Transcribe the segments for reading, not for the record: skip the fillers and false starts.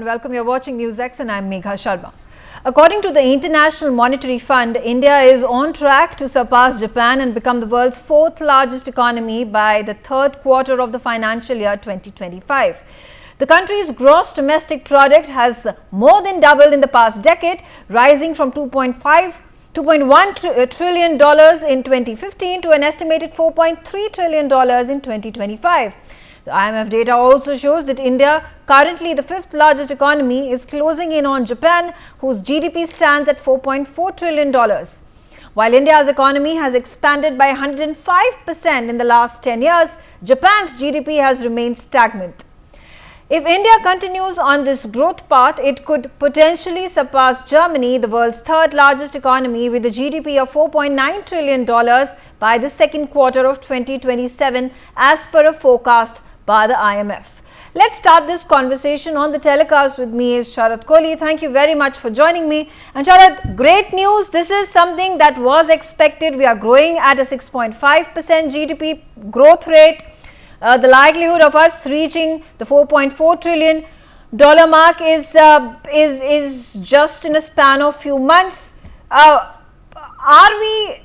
and welcome. You're watching NewsX and I'm Megha Sharma. According to the International Monetary Fund, India is on track to surpass Japan and become the world's fourth largest economy by the third quarter of the financial year 2025. The country's gross domestic product has more than doubled in the past decade, rising from $2.1 trillion in 2015 to an estimated $4.3 trillion in 2025. The IMF data also shows that India, currently the fifth largest economy, is closing in on Japan, whose GDP stands at $4.4 trillion. While India's economy has expanded by 105% in the last 10 years, Japan's GDP has remained stagnant. If India continues on this growth path, it could potentially surpass Germany, the world's third largest economy, with a GDP of $4.9 trillion by the second quarter of 2027, as per a forecast by the IMF. Let's start this conversation. On the telecast with me is Sharat Kohli. Thank you very much for joining me. And Sharat, great news. This is something that was expected. We are growing at a 6.5% GDP growth rate. The likelihood of us reaching the $4.4 trillion mark is just in a span of few months. Are we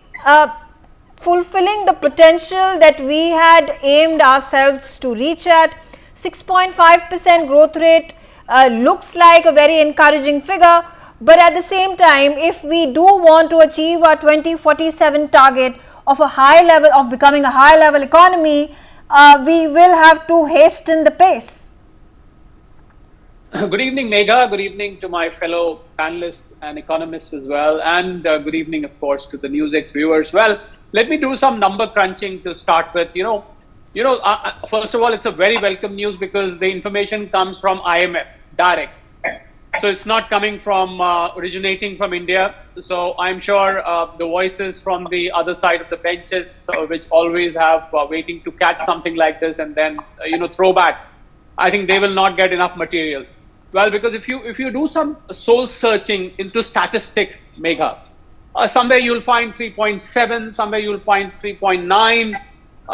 fulfilling the potential that we had aimed ourselves to reach at? 6.5% growth rate looks like a very encouraging figure, but at the same time, if we do want to achieve our 2047 target of becoming a high level economy, we will have to hasten the pace. Good evening, Megha. Good evening to my fellow panelists and economists as well. And good evening, of course, to the NewsX viewers. Well, let me do some number crunching to start with. First of all, it's a very welcome news because the information comes from IMF direct. So it's not coming from originating from India. So I'm sure the voices from the other side of the benches, which always have waiting to catch something like this and then throw back, I think they will not get enough material. Well, because if you do some soul searching into statistics, Megha, somewhere you'll find 3.7, somewhere you'll find 3.9,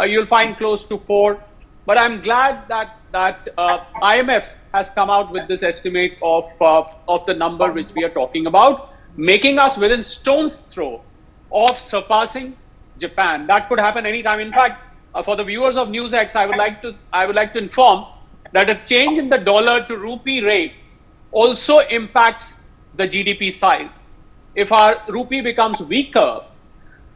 you'll find close to 4. But I'm glad that IMF has come out with this estimate of the number which we are talking about, making us within stone's throw of surpassing Japan. That could happen anytime. In fact, for the viewers of NewsX, I would like to inform that a change in the dollar to rupee rate also impacts the GDP size. If our rupee becomes weaker,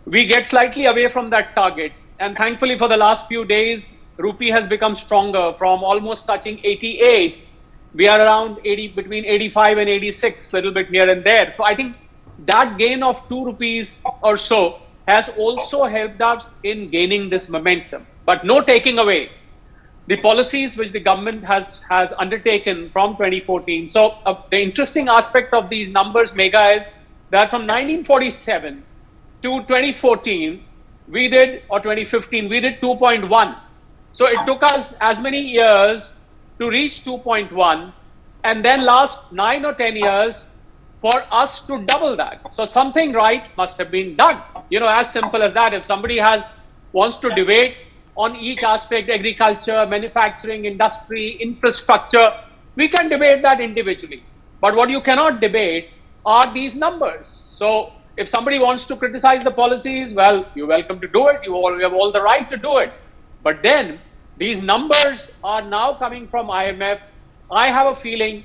we get slightly away from that target. And thankfully, for the last few days, rupee has become stronger from almost touching 88. We are around between 85 and 86, a little bit here and there. So I think that gain of 2 rupees or so has also helped us in gaining this momentum. But no taking away the policies which the government has undertaken from 2014. So the interesting aspect of these numbers, Megha, is that from 1947 to 2014, or 2015, we did 2.1. So it took us as many years to reach 2.1, and then last 9 or 10 years for us to double that. So something right must have been done. As simple as that. If somebody wants to debate on each aspect, agriculture, manufacturing, industry, infrastructure, we can debate that individually. But what you cannot debate are these numbers. So if somebody wants to criticize the policies, well, you're welcome to do it. You have all the right to do it. But then these numbers are now coming from IMF. I have a feeling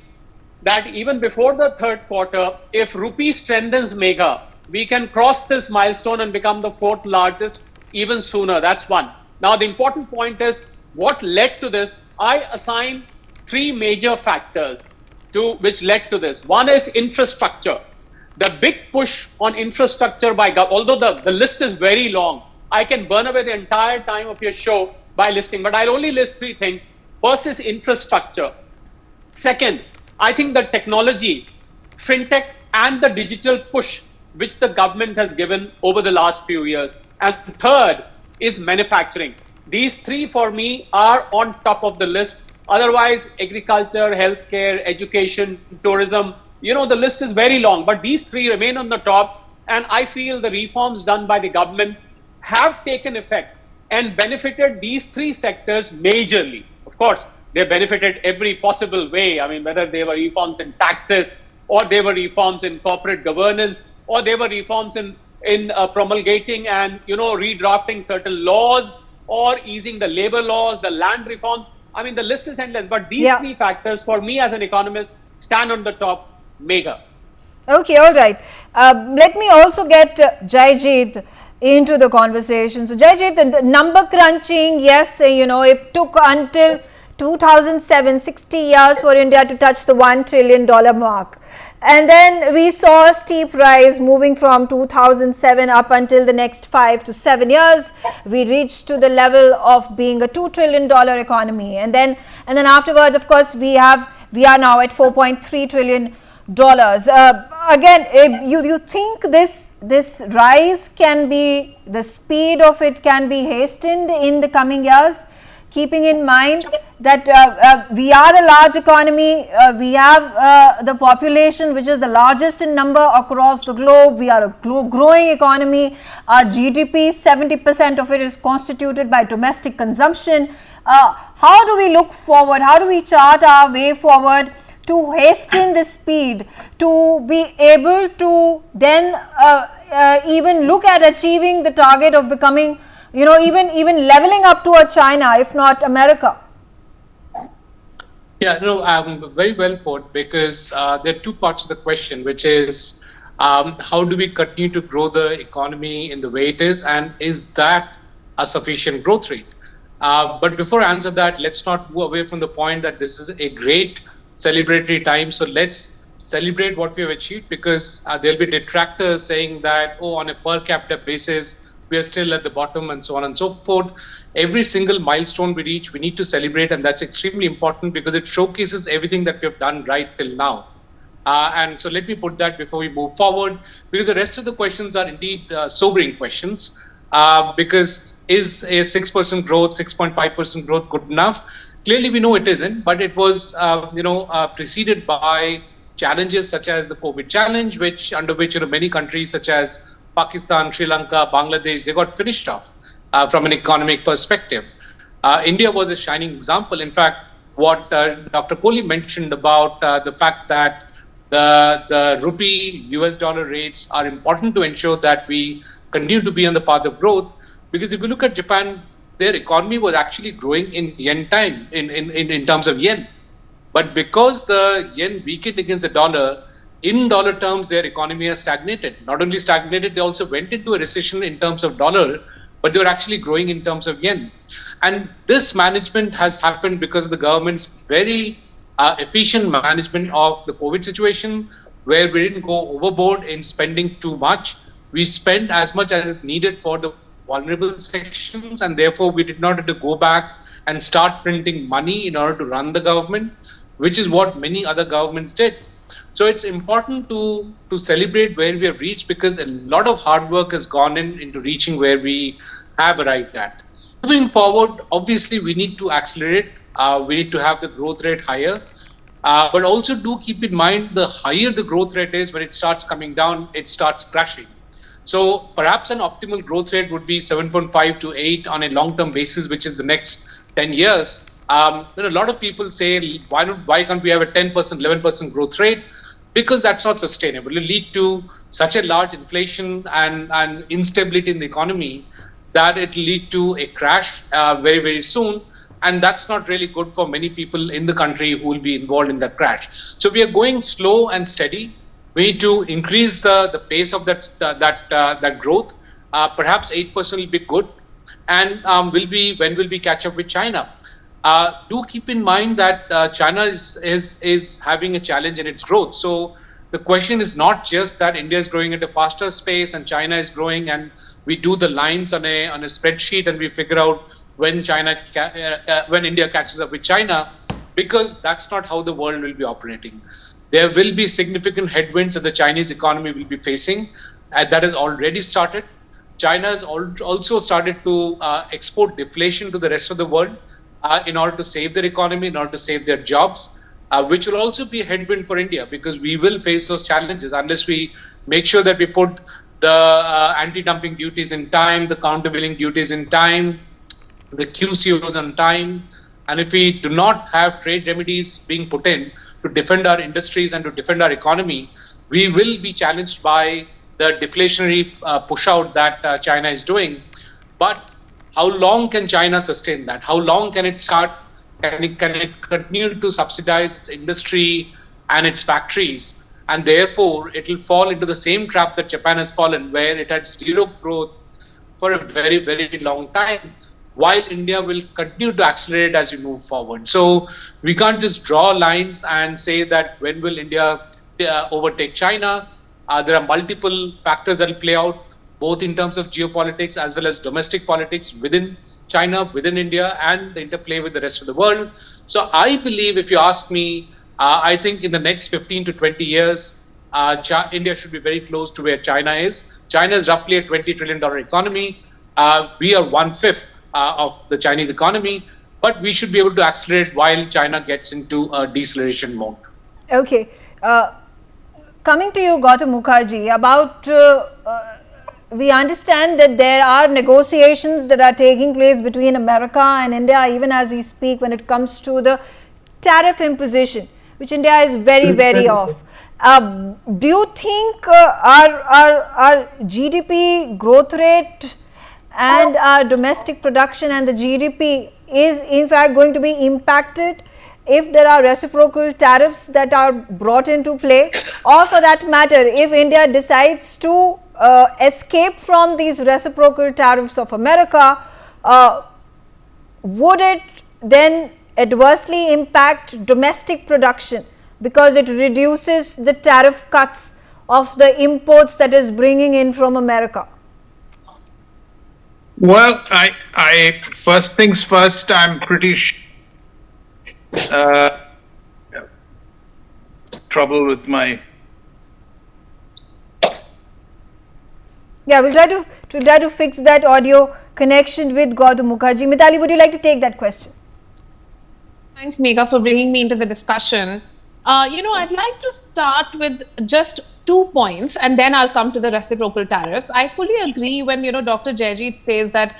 that even before the third quarter, if rupee strengthens, Megha, we can cross this milestone and become the fourth largest even sooner. That's one. Now, the important point is what led to this. I assign 3 major factors which led to this. One is infrastructure. The big push on infrastructure by government, although the list is very long, I can burn away the entire time of your show by listing, but I'll only list 3 things. First is infrastructure. Second, I think the technology, fintech, and the digital push which the government has given over the last few years. And third is manufacturing. These 3 for me are on top of the list. Otherwise, agriculture, healthcare, education, tourism, the list is very long, but these 3 remain on the top. And I feel the reforms done by the government have taken effect and benefited these 3 sectors majorly. Of course, they benefited every possible way. I mean, whether they were reforms in taxes, or they were reforms in corporate governance, or they were reforms in promulgating and redrafting certain laws, or easing the labor laws, the land reforms. I mean, the list is endless. But these three factors, for me as an economist, stand on the top. Mega. Okay, all right. Let me also get Jaijit into the conversation. So, Jaijit, the number crunching, yes, it took until 2007, 60 years for India to touch the $1 trillion mark. And then we saw a steep rise moving from 2007 up until the next 5 to 7 years. We reached to the level of being a $2 trillion economy. And then afterwards, of course, we are now at $4.3 trillion. Again, you think this rise can be, the speed of it can be hastened in the coming years, keeping in mind that we are a large economy, we have the population which is the largest in number across the globe, we are a growing economy, our GDP, 70% of it is constituted by domestic consumption. How do we look forward, how do we chart our way forward to hasten the speed, to be able to then even look at achieving the target of becoming, even leveling up to a China, if not America? Yeah, no, very well put, because there are two parts of the question, which is how do we continue to grow the economy in the way it is, and is that a sufficient growth rate? But before I answer that, let's not move away from the point that this is a great celebratory time. So let's celebrate what we have achieved, because there'll be detractors saying that, on a per capita basis, we are still at the bottom, and so on and so forth. Every single milestone we reach, we need to celebrate, and that's extremely important because it showcases everything that we have done right till now. And so let me put that before we move forward, because the rest of the questions are indeed sobering questions. Because is a 6% growth, 6.5% growth good enough? Clearly, we know it isn't, but it was, preceded by challenges such as the COVID challenge, under which many countries such as Pakistan, Sri Lanka, Bangladesh, they got finished off from an economic perspective. India was a shining example. In fact, what Dr. Kohli mentioned about the fact that the rupee US dollar rates are important to ensure that we continue to be on the path of growth, because if you look at Japan, their economy was actually growing in yen time, in terms of yen. But because the yen weakened against the dollar, in dollar terms, their economy has stagnated. Not only stagnated, they also went into a recession in terms of dollar, but they were actually growing in terms of yen. And this management has happened because of the government's very efficient management of the COVID situation, where we didn't go overboard in spending too much. We spent as much as it needed for the vulnerable sections, and therefore we did not have to go back and start printing money in order to run the government, which is what many other governments did. So it's important to celebrate where we have reached, because a lot of hard work has gone into reaching where we have arrived at. Moving forward, obviously we need to accelerate. We need to have the growth rate higher. But also do keep in mind, the higher the growth rate is, when it starts coming down, it starts crashing. So perhaps an optimal growth rate would be 7.5 to 8 on a long-term basis, which is the next 10 years. A lot of people say, why can't we have a 10%, 11% growth rate? Because that's not sustainable. It will lead to such a large inflation and instability in the economy that it will lead to a crash very, very soon. And that's not really good for many people in the country who will be involved in that crash. So we are going slow and steady. We need to increase the pace of that growth. Perhaps 8% will be good. And when will we catch up with China? Do keep in mind that China is having a challenge in its growth. So the question is not just that India is growing at a faster pace and China is growing, and we do the lines on a spreadsheet and we figure out when India catches up with China, because that's not how the world will be operating. There will be significant headwinds that the Chinese economy will be facing, and that has already started. China has also started to export deflation to the rest of the world in order to save their economy, in order to save their jobs, which will also be a headwind for India, because we will face those challenges unless we make sure that we put the anti-dumping duties in time, the countervailing duties in time, the QCOs on time. And if we do not have trade remedies being put in to defend our industries and to defend our economy, we will be challenged by the deflationary push out that China is doing. But how long can China sustain that? How long can it continue to subsidize its industry and its factories? And therefore, it will fall into the same trap that Japan has fallen, where it had zero growth for a very, very long time, while India will continue to accelerate as we move forward. So we can't just draw lines and say that when will India overtake China. There are multiple factors that will play out, both in terms of geopolitics as well as domestic politics within China, within India, and the interplay with the rest of the world. So I believe, if you ask me, I think in the next 15 to 20 years, India should be very close to where China is. China is roughly a $20 trillion economy. We are 1/5 of the Chinese economy, but we should be able to accelerate while China gets into a deceleration mode. Okay. Coming to you, Gautam Mukherjee, about we understand that there are negotiations that are taking place between America and India, even as we speak, when it comes to the tariff imposition, which India is very, very off. Do you think our GDP growth rate and our domestic production and the GDP is in fact going to be impacted if there are reciprocal tariffs that are brought into play, or for that matter, if India decides to escape from these reciprocal tariffs of America, would it then adversely impact domestic production because it reduces the tariff cuts of the imports that is bringing in from America? Well, I first things first, I'm pretty trouble with my. Yeah, we'll try to fix that audio connection with Gautam Mukherjee. Mithali, would you like to take that question? Thanks, Megha, for bringing me into the discussion. I'd like to start with just 2 points, and then I'll come to the reciprocal tariffs. I fully agree when, Dr. Jayjeet says that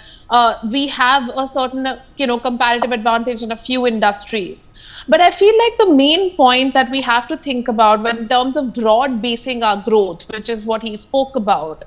we have a certain, comparative advantage in a few industries. But I feel like the main point that we have to think about when in terms of broad basing our growth, which is what he spoke about,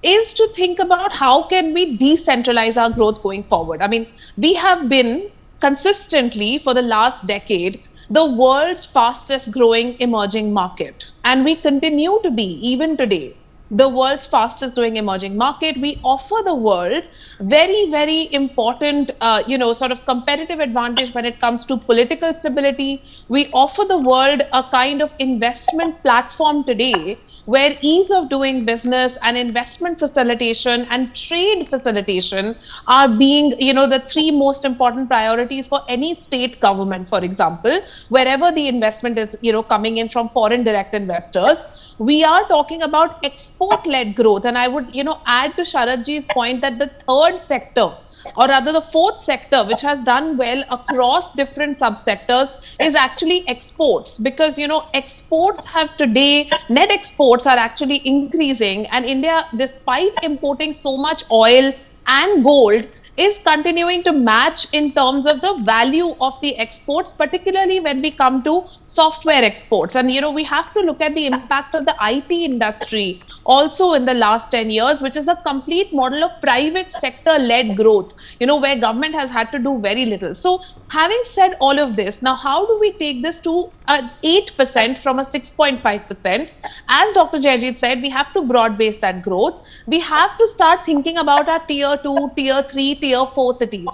is to think about how can we decentralize our growth going forward. I mean, we have been consistently for the last decade the world's fastest growing emerging market, and we continue to be, even today, the world's fastest growing emerging market. We offer the world very, very important, sort of competitive advantage when it comes to political stability. We offer the world a kind of investment platform today where ease of doing business and investment facilitation and trade facilitation are being, the 3 most important priorities for any state government, for example, wherever the investment is, coming in from foreign direct investors. We are talking about export-led growth. And I would, add to Sharadji's point that the third sector, or rather the fourth sector, which has done well across different subsectors, is actually exports. Because, exports have today, net exports are actually increasing. And India, despite importing so much oil and gold, is continuing to match in terms of the value of the exports, particularly when we come to software exports. And, we have to look at the impact of the IT industry also in the last 10 years, which is a complete model of private sector-led growth, where government has had to do very little. So having said all of this, now how do we take this to 8% from a 6.5%? As Dr. Jayjeet said, we have to broad base that growth. We have to start thinking about our tier 2, tier 3, tier 4 cities.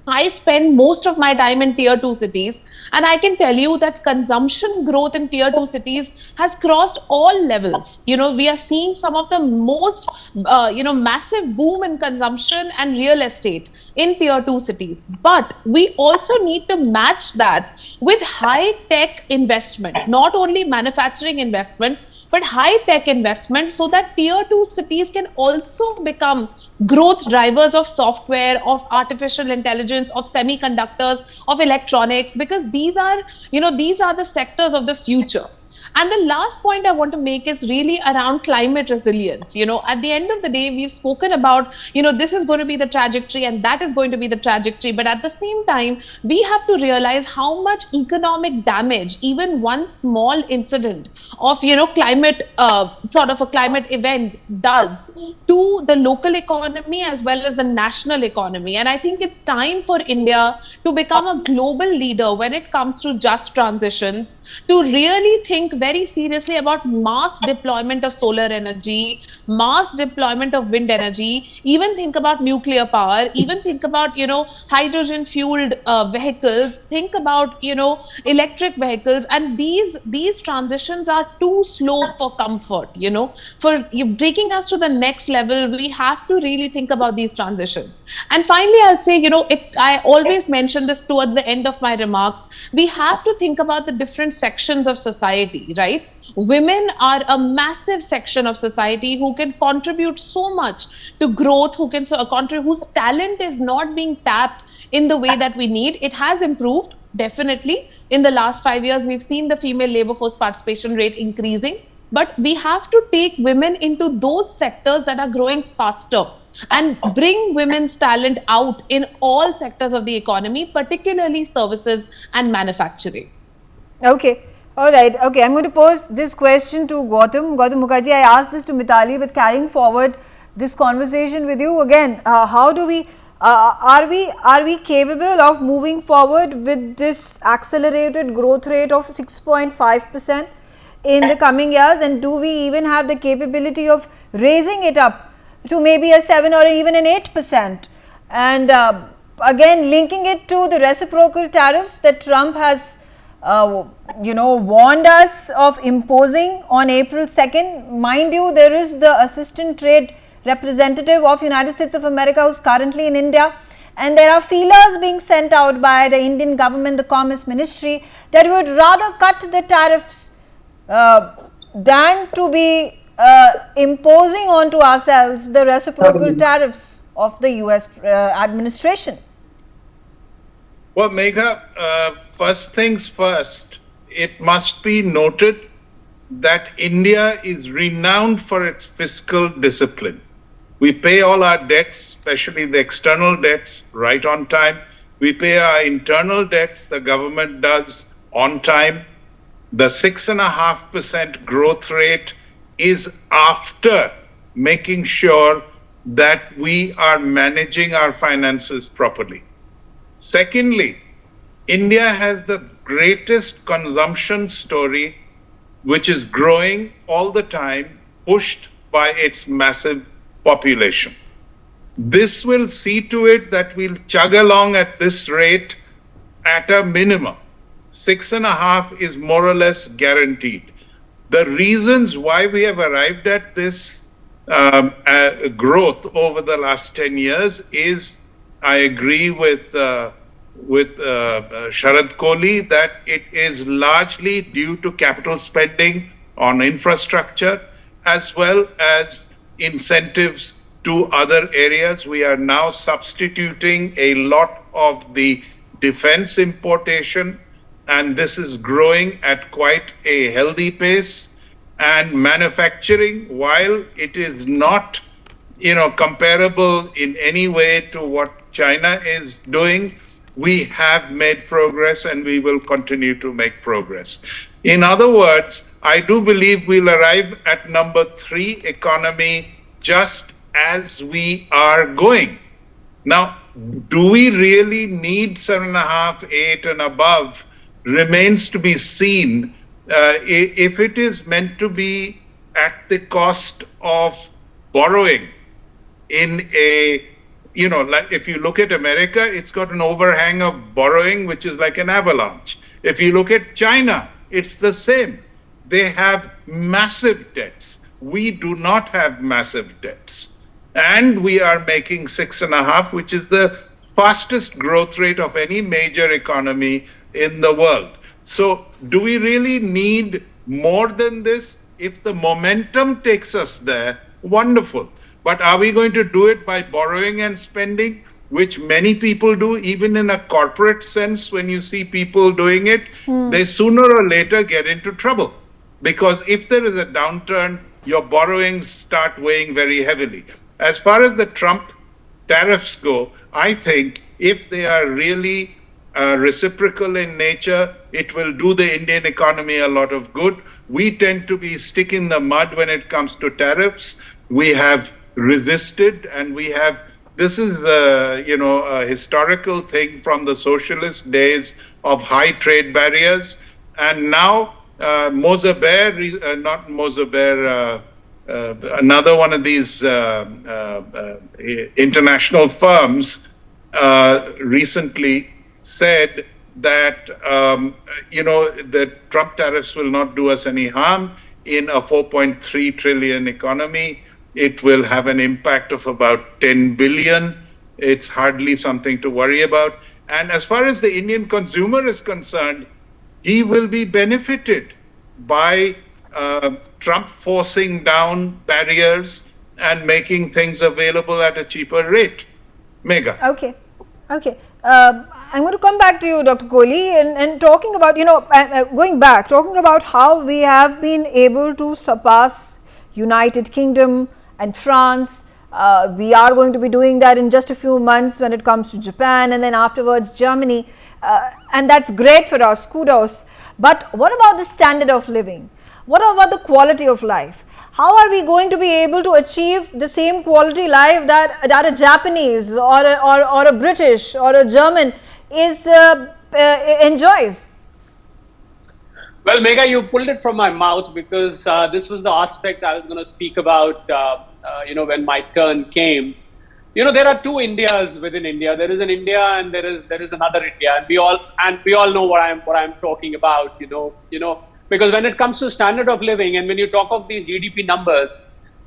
I spend most of my time in tier 2 cities, and I can tell you that consumption growth in tier 2 cities has crossed all levels. We are seeing some of the most, massive boom in consumption and real estate in tier 2 cities. But we also need to match that with high-tech investment, not only manufacturing investment, but high-tech investment, so that tier 2 cities can also become growth drivers of software, of artificial intelligence, of semiconductors, of electronics, because these are the sectors of the future. And the last point I want to make is really around climate resilience. At the end of the day, we've spoken about, this is going to be the trajectory and that is going to be the trajectory. But at the same time, we have to realize how much economic damage even one small incident of, climate, sort of a climate event does to the local economy as well as the national economy. And I think it's time for India to become a global leader when it comes to just transitions, to really think very seriously about mass deployment of solar energy, mass deployment of wind energy, even think about nuclear power, even think about, hydrogen fueled vehicles, think about, electric vehicles. And these transitions are too slow for comfort. For breaking us to the next level, we have to really think about these transitions. And finally, I'll say, I always mention this towards the end of my remarks, we have to think about the different sections of society, right? Women are a massive section of society who can contribute so much to growth, who can contribute, whose talent is not being tapped in the way that we need. It has improved, definitely. In the last 5 years, we've seen the female labor force participation rate increasing. But we have to take women into those sectors that are growing faster and bring women's talent out in all sectors of the economy, particularly services and manufacturing. Okay. All right. Okay. I'm going to pose this question to Gautam. Gautam Mukherjee, I asked this to Mitali, but carrying forward this conversation with you again, how do we, are we capable of moving forward with this accelerated growth rate of 6.5% in the coming years, and do we even have the capability of raising it up to maybe a 7 or even an 8%? And again, linking it to the reciprocal tariffs that Trump has warned us of imposing on April 2nd. Mind you, there is the assistant trade representative of United States of America who's currently in India, and there are feelers being sent out by the Indian government, the Commerce Ministry, that would rather cut the tariffs than to be imposing onto ourselves the reciprocal tariffs of the US administration. Well, Megha, first things first, it must be noted that India is renowned for its fiscal discipline. We pay all our debts, especially the external debts, right on time. We pay our internal debts, the government does, on time. The 6.5% growth rate is after making sure that we are managing our finances properly. Secondly, India has the greatest consumption story, which is growing all the time, pushed by its massive population. This will see to it that we'll chug along at this rate at a minimum. 6.5 is more or less guaranteed. The reasons why we have arrived at this growth over the last 10 years is, I agree with Sharad Kohli, that it is largely due to capital spending on infrastructure as well as incentives to other areas. We are now substituting a lot of the defense importation, and this is growing at quite a healthy pace. And manufacturing, while it is not, comparable in any way to what China is doing, we have made progress and we will continue to make progress. In other words, I do believe we'll arrive at number 3 economy just as we are going. Now, do we really need 7.5, 8 and above remains to be seen. If it is meant to be at the cost of borrowing in a, like if you look at America, it's got an overhang of borrowing, which is like an avalanche. If you look at China, it's the same. They have massive debts. We do not have massive debts. And we are making 6.5, which is the fastest growth rate of any major economy in the world. So do we really need more than this? If the momentum takes us there, wonderful. But are we going to do it by borrowing and spending, which many people do, even in a corporate sense? When you see people doing it, they sooner or later get into trouble. because if there is a downturn, your borrowings start weighing very heavily. As far as the Trump tariffs go, I think if they are really reciprocal in nature, it will do the Indian economy a lot of good. We tend to be stick in the mud when it comes to tariffs. We have resisted, and this is a historical thing from the socialist days of high trade barriers. And now another one of these international firms recently said that the Trump tariffs will not do us any harm. In a 4.3 trillion economy, it will have an impact of about 10 billion. It's hardly something to worry about. And as far as the Indian consumer is concerned, he will be benefited by Trump forcing down barriers and making things available at a cheaper rate. Megha. Okay. I'm going to come back to you, Dr. Kohli, and talking about, talking about how we have been able to surpass United Kingdom and France. We are going to be doing that in just a few months when it comes to Japan, and then afterwards Germany. And that's great for us, kudos. But what about the standard of living? What about the quality of life? How are we going to be able to achieve the same quality life that a Japanese or a British or a German enjoys? Well, Megha, you pulled it from my mouth, because this was the aspect I was going to speak about, when my turn came. There are two Indias within India. There is an India and there is another India, and we all know what I'm talking about. Because when it comes to standard of living, and when you talk of these GDP numbers,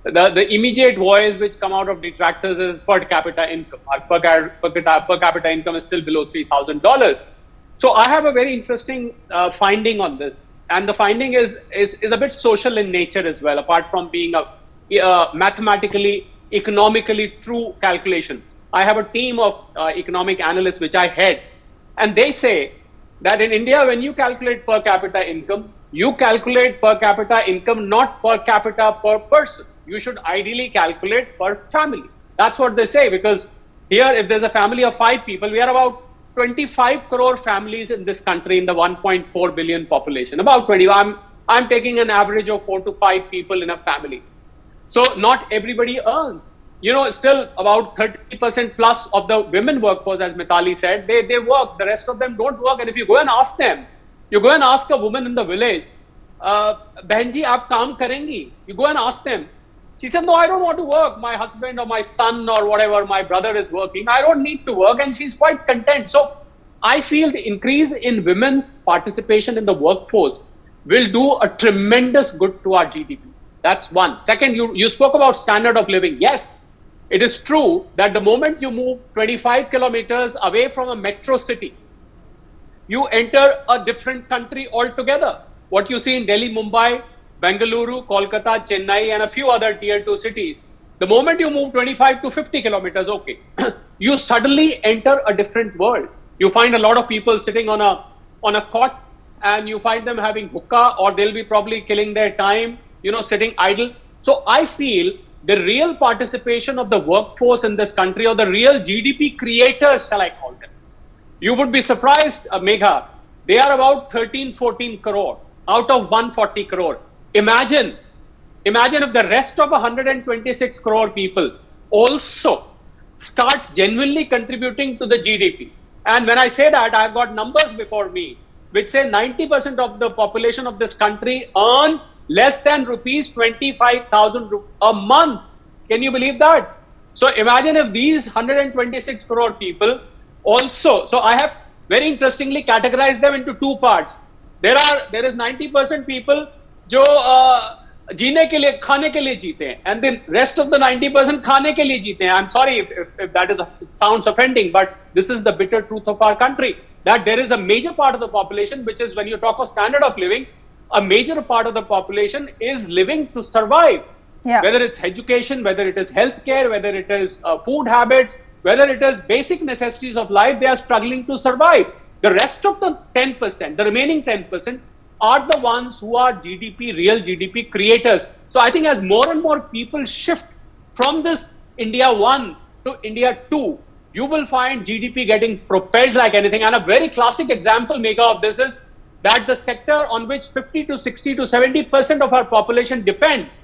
the immediate voice which come out of detractors is per capita income. Per capita income is still below $3,000. So I have a very interesting finding on this, and the finding is a bit social in nature as well, apart from being a mathematically, economically true calculation. I have a team of economic analysts which I head, and they say that in India, when you calculate per capita income, you calculate per capita income not per capita per person. You should ideally calculate per family. That's what they say, because here, if there's a family of 5 people, we are about 25 crore families in this country in the 1.4 billion population. About 20. I'm taking an average of 4 to 5 people in a family. So not everybody earns. Still about 30% plus of the women workforce, as Mitali said, they work. The rest of them don't work. And if you go and ask them, you go and ask a woman in the village, Behenji, aap kaam karengi? You go and ask them. She said, no, I don't want to work. My husband or my son or whatever, my brother is working. I don't need to work. And she's quite content. So I feel the increase in women's participation in the workforce will do a tremendous good to our GDP. That's one. Second, you spoke about standard of living. Yes, it is true that the moment you move 25 kilometers away from a metro city, you enter a different country altogether. What you see in Delhi, Mumbai, Bengaluru, Kolkata, Chennai, and a few other tier 2 cities, the moment you move 25 to 50 kilometers, you suddenly enter a different world. You find a lot of people sitting on a cot, and you find them having hookah, or they'll be probably killing their time, sitting idle. So I feel the real participation of the workforce in this country, or the real GDP creators, shall I call them, you would be surprised, Megha, they are about 13-14 crore out of 140 crore. Imagine if the rest of 126 crore people also start genuinely contributing to the GDP. And when I say that, I've got numbers before me which say 90% of the population of this country earn less than rupees 25,000 a month. Can you believe that? So imagine if these 126 crore people also, so I have very interestingly categorized them into 2 parts. There is 90% people जो जीने के लिए खाने के लिए जीते हैं, and the rest of the 90% खाने के लिए जीते हैं. I'm sorry if that sounds offending, but this is the bitter truth of our country, that there is a major part of the population, which is, when you talk of standard of living, a major part of the population is living to survive. Yeah. Whether it's education, whether it is healthcare, whether it is food habits, whether it is basic necessities of life, they are struggling to survive. The rest of the 10%, the remaining 10%, are the ones who are real GDP creators. So I think as more and more people shift from this India 1 to India 2, you will find GDP getting propelled like anything. And a very classic example, Megha, of this is that the sector on which 50 to 60 to 70% of our population depends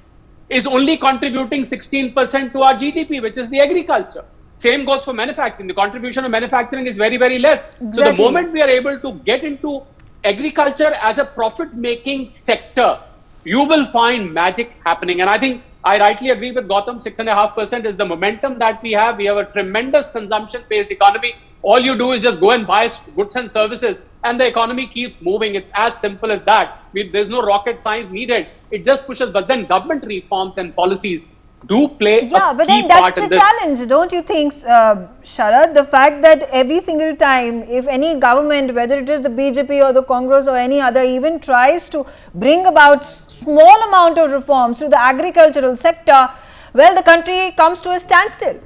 is only contributing 16% to our GDP, which is the agriculture. Same goes for manufacturing. The contribution of manufacturing is very, very less. Exactly. So the moment we are able to get into agriculture as a profit-making sector, you will find magic happening. And I think I rightly agree with Gautam, 6.5% is the momentum that we have. We have a tremendous consumption-based economy. All you do is just go and buy goods and services, and the economy keeps moving. It's as simple as that. There's no rocket science needed. It just pushes. But then government reforms and policies do play a key part in this. But then that's the challenge, don't you think, Sharad? The fact that every single time, if any government, whether it is the BJP or the Congress or any other, even tries to bring about small amount of reforms to the agricultural sector, well, the country comes to a standstill.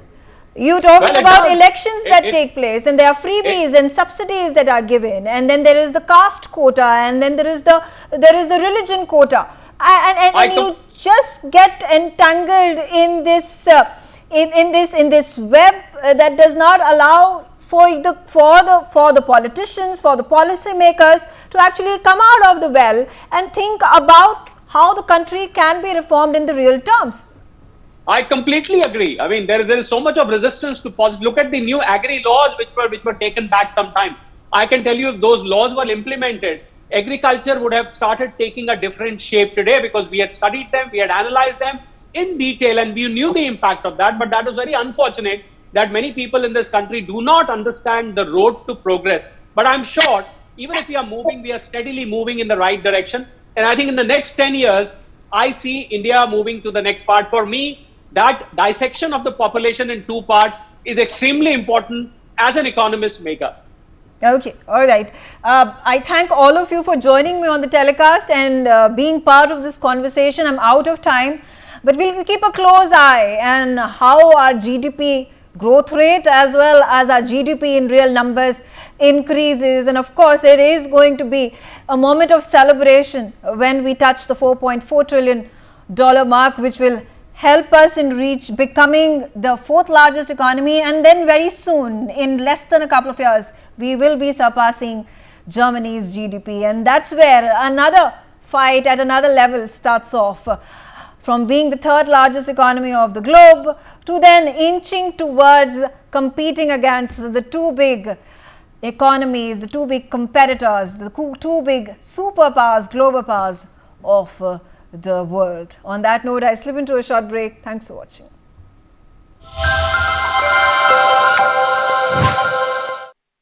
You talking about elections that take place, and there are freebies and subsidies that are given, and then there is the caste quota, and then there is the religion quota, and you just get entangled in this in this web that does not allow for the politicians, for the policymakers to actually come out of the well and think about how the country can be reformed in the real terms. I completely agree. I mean, there is so much of resistance to policy. Look at the new agri laws which were taken back some time. I can tell you if those laws were implemented, agriculture would have started taking a different shape today, because we had studied them, we had analyzed them in detail, and we knew the impact of that. But that was very unfortunate that many people in this country do not understand the road to progress. But I'm sure even if we are moving, we are steadily moving in the right direction. And I think in the next 10 years, I see India moving to the next part. For me, that dissection of the population in two parts is extremely important as an economist maker. Okay, all right. I thank all of you for joining me on the telecast and being part of this conversation. I'm out of time, but we'll keep a close eye on how our GDP growth rate as well as our GDP in real numbers increases. And of course, it is going to be a moment of celebration when we touch the $4.4 trillion mark, which will help us in becoming the fourth largest economy, and then very soon, in less than a couple of years, we will be surpassing Germany's GDP. And that's where another fight at another level starts off, from being the third largest economy of the globe to then inching towards competing against the two big economies, the two big competitors, the two big superpowers, global powers of the world. On that note, I slip into a short break. Thanks for watching.